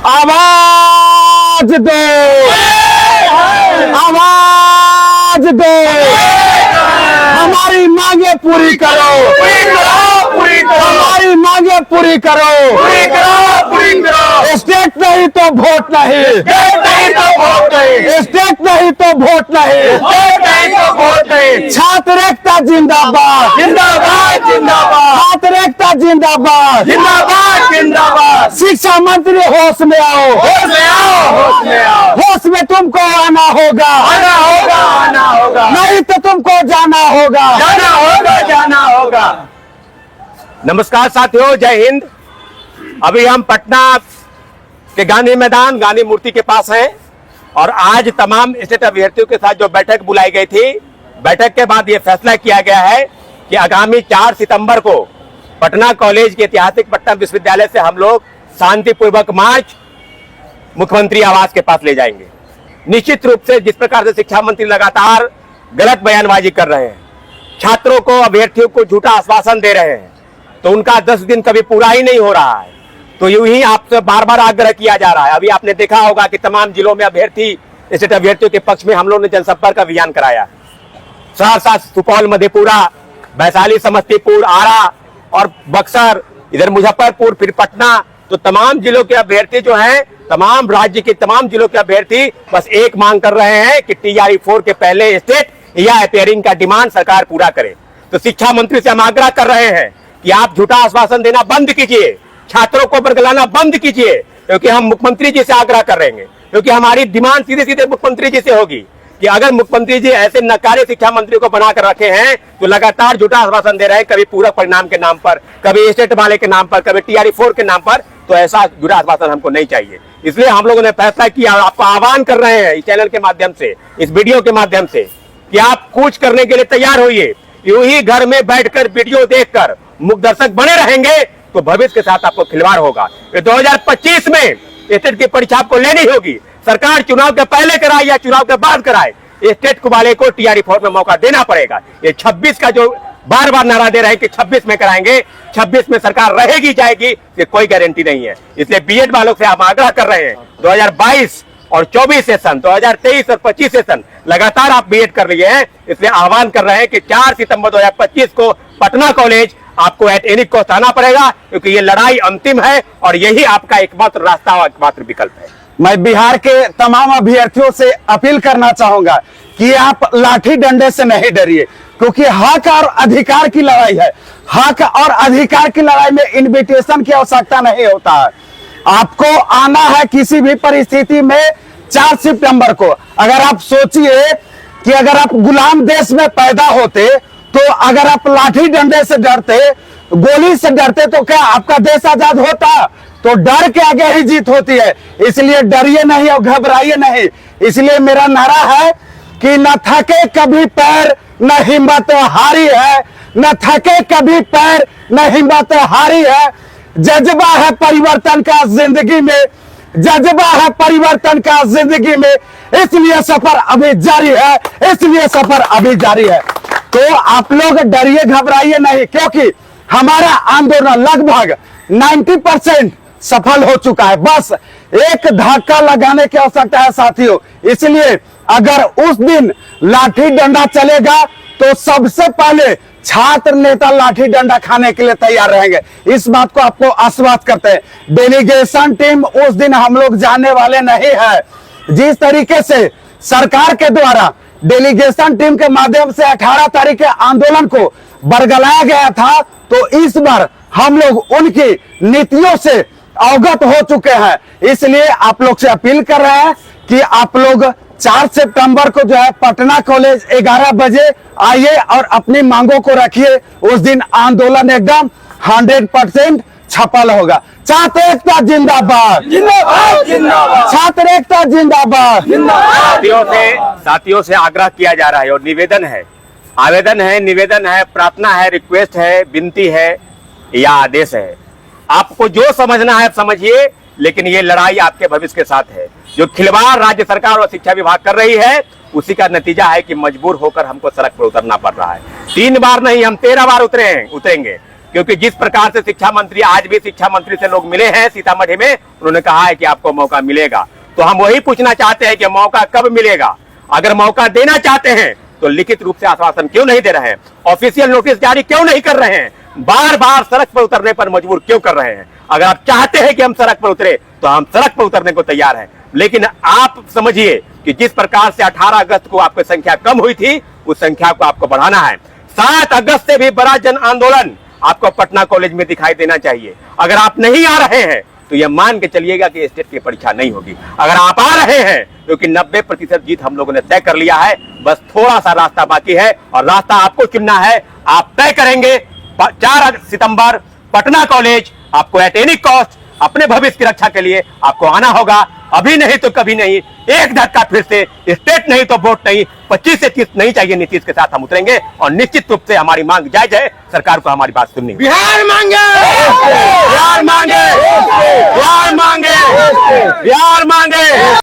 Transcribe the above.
आवाज दो, आवाज दो, हमारी मांगे पूरी करो, हमारी मांगे पूरी करो, स्टेट नहीं तो वोट नहीं, स्टेट नहीं तो वोट नहीं, छात्र एकता जिंदाबाद, जिंदाबाद जिंदाबाद, छात्र एकता जिंदाबाद, जिंदाबाद जिंदाबाद। शिक्षा मंत्री होश में आओ, होश में आओ, होश में आओ, होश में तुमको आना होगा, आना होगा, आना होगा, नहीं तो तुमको जाना होगा, जाना होगा, जाना होगा। नमस्कार साथियों, जय हिंद। अभी हम पटना के गांधी मैदान, गांधी मूर्ति के पास हैं और आज तमाम स्टेट अभ्यर्थियों के साथ जो बैठक बुलाई गई थी, बैठक के बाद यह फैसला किया गया है कि आगामी 4 सितंबर को पटना कॉलेज के ऐतिहासिक पटना विश्वविद्यालय से हम लोग शांतिपूर्वक मार्च मुख्यमंत्री आवास के पास ले जाएंगे। निश्चित रूप से जिस प्रकार से शिक्षा मंत्री लगातार गलत बयानबाजी कर रहे हैं, छात्रों को, अभ्यर्थियों को झूठा आश्वासन दे रहे हैं, तो उनका 10 दिन कभी पूरा ही नहीं हो रहा है। तो यूं ही आपसे बार बार आग्रह किया जा रहा है। अभी आपने देखा होगा कि तमाम जिलों में स्टेट अभ्यर्थियों के पक्ष में हम लोगों ने जनसंपर्क अभियान कराया। सहरसा, सुपौल, मधेपुरा, वैशाली, समस्तीपुर, आरा और बक्सर, इधर मुजफ्फरपुर, फिर पटना। तो तमाम जिलों के अभ्यर्थी जो हैं, तमाम राज्य के तमाम जिलों के अभ्यर्थी बस एक मांग कर रहे हैं कि TRE 4 के पहले स्टेट या अपेयरिंग का डिमांड सरकार पूरा करे। तो शिक्षा मंत्री से हम आग्रह कर रहे हैं कि आप झूठा आश्वासन देना बंद कीजिए, छात्रों को बरगलाना बंद कीजिए, क्योंकि हम मुख्यमंत्री जी से आग्रह कर रहे हैं, क्योंकि हमारी डिमांड सीधे सीधे मुख्यमंत्री जी से होगी कि अगर मुख्यमंत्री जी ऐसे नकारे शिक्षा मंत्री को बनाकर रखे हैं तो लगातार झूठा आश्वासन दे रहे हैं, कभी पूरक परिणाम के नाम पर, कभी स्टेट वाले के नाम पर, कभी TRE 4 के नाम पर, तो ऐसा झूठा आश्वासन हमको नहीं चाहिए। इसलिए हम लोगों ने फैसला किया, आपको आह्वान कर रहे हैं इस चैनल के माध्यम से, इस वीडियो के माध्यम से, कि आप कुछ करने के लिए तैयार होइए। यूं ही घर में बैठकर वीडियो देखकर मुख दर्शक बने रहेंगे तो भविष्य के साथ आपको खिलवाड़ होगा। 2025 में स्टेट की परीक्षा आपको लेनी होगी। सरकार चुनाव के पहले कराए या चुनाव के बाद कराए, स्टेट को वाले को TRE 4 में मौका देना पड़ेगा। ये 26 का जो बार बार नारा दे रहे हैं कि 26 में कराएंगे, 26 में सरकार रहेगी जाएगी, ये कोई गारंटी नहीं है। इसलिए बीएड वालों से हम आग्रह कर रहे हैं, 2022 और 24 सेशन, 2023 और 25 सेशन लगातार आप बीएड कर रही हैं, इसलिए आह्वान कर रहे हैं कि 4 सितंबर 2025 को पटना कॉलेज आपको एट एनी कॉस्ट आना पड़ेगा, क्योंकि ये लड़ाई अंतिम है और यही आपका एकमात्र रास्ता और एकमात्र विकल्प है। मैं बिहार के तमाम अभ्यर्थियों से अपील करना चाहूंगा कि आप लाठी डंडे से नहीं डरिए, क्योंकि हक और अधिकार की लड़ाई है। हक और अधिकार की लड़ाई में इनविटेशन की आवश्यकता नहीं होता है। आपको आना है किसी भी परिस्थिति में 4 सितंबर को। अगर आप सोचिए कि अगर आप गुलाम देश में पैदा होते, तो अगर आप लाठी डंडे से डरते, गोली से डरते, तो क्या आपका देश आजाद होता? तो डर के आगे ही जीत होती है। इसलिए डरिए नहीं और घबराइए नहीं। इसलिए मेरा नारा है कि न थके कभी पैर, न हिम्मत हारी है, न थके कभी पैर, न हिम्मत हारी है। जज्बा है परिवर्तन का जिंदगी में, जज्बा है परिवर्तन का जिंदगी में, इसलिए सफर अभी जारी है, इसलिए सफर अभी जारी है। तो आप लोग डरिए घबराइए नहीं, क्योंकि हमारा आंदोलन लगभग 90% सफल हो चुका है। बस एक धक्का लगाने की आवश्यकता है साथियों। इसलिए अगर उस दिन लाठी डंडा चलेगा तो सबसे पहले छात्र नेता लाठी डंडा खाने के लिए तैयार रहेंगे। इस बात को आपको आश्वस्त करते हैं। डेलीगेशन टीम उस दिन हम लोग जाने वाले नहीं है। जिस तरीके से सरकार के द्वारा डेलीगेशन टीम के माध्यम से 18 तारीख के आंदोलन को बरगलाया गया था, तो इस बार हम लोग उनकी नीतियों से अवगत हो चुके हैं। इसलिए आप लोग से अपील कर रहे हैं कि आप लोग 4 सितंबर को जो है पटना कॉलेज 11 बजे आइए और अपनी मांगों को रखिए। उस दिन आंदोलन एकदम 100% सफल होगा। छात्र एकता जिंदाबाद, जिंदाबाद जिंदाबाद, छात्र एकता जिंदाबाद। साथियों से आग्रह किया जा रहा है और निवेदन है, आवेदन है, निवेदन है, प्रार्थना है, रिक्वेस्ट है, विनती है या आदेश है। आपको जो समझना है समझिए, लेकिन ये लड़ाई आपके भविष्य के साथ है। जो खिलवाड़ राज्य सरकार और शिक्षा विभाग कर रही है, उसी का नतीजा है कि मजबूर होकर हमको सड़क पर उतरना पड़ रहा है। 3 बार नहीं, हम 13 बार उतरेंगे, क्योंकि जिस प्रकार से शिक्षा मंत्री आज भी शिक्षा मंत्री से लोग मिले हैं सीतामढ़ी में, उन्होंने कहा है कि आपको मौका मिलेगा। तो हम वही पूछना चाहते हैं कि मौका कब मिलेगा। अगर मौका देना चाहते हैं तो लिखित रूप से आश्वासन क्यों नहीं दे रहे हैं, ऑफिशियल नोटिस जारी क्यों नहीं कर रहे हैं, बार बार सड़क पर उतरने पर मजबूर क्यों कर रहे हैं। अगर आप चाहते हैं कि हम सड़क पर उतरे तो हम सड़क पर उतरने को तैयार हैं, लेकिन आप समझिए कि जिस प्रकार से 18 अगस्त को आपकी संख्या कम हुई थी, उस संख्या को आपको बढ़ाना है। 7 अगस्त से भी बड़ा जन आंदोलन आपको पटना कॉलेज में दिखाई देना चाहिए। अगर आप नहीं आ रहे हैं तो यह मान के चलिएगा कि स्टेट की परीक्षा नहीं होगी। अगर आप आ रहे हैं, क्योंकि 90% जीत हम लोगों ने तय कर लिया है, बस थोड़ा सा रास्ता बाकी है और रास्ता आपको चुनना है। आप तय करेंगे 4 सितंबर पटना कॉलेज, आपको एट एनी कॉस्ट अपने भविष्य की रक्षा के लिए आपको आना होगा। अभी नहीं तो कभी नहीं, एक धक्का फिर से, स्टेट नहीं तो वोट नहीं, 25 से 30 नहीं चाहिए। नीतीश के साथ हम उतरेंगे और निश्चित रूप से हमारी मांग जायज है, सरकार को हमारी बात सुननी। बिहार मांगे, बिहार मांगे, बिहार मांगे, बिहार मांगे।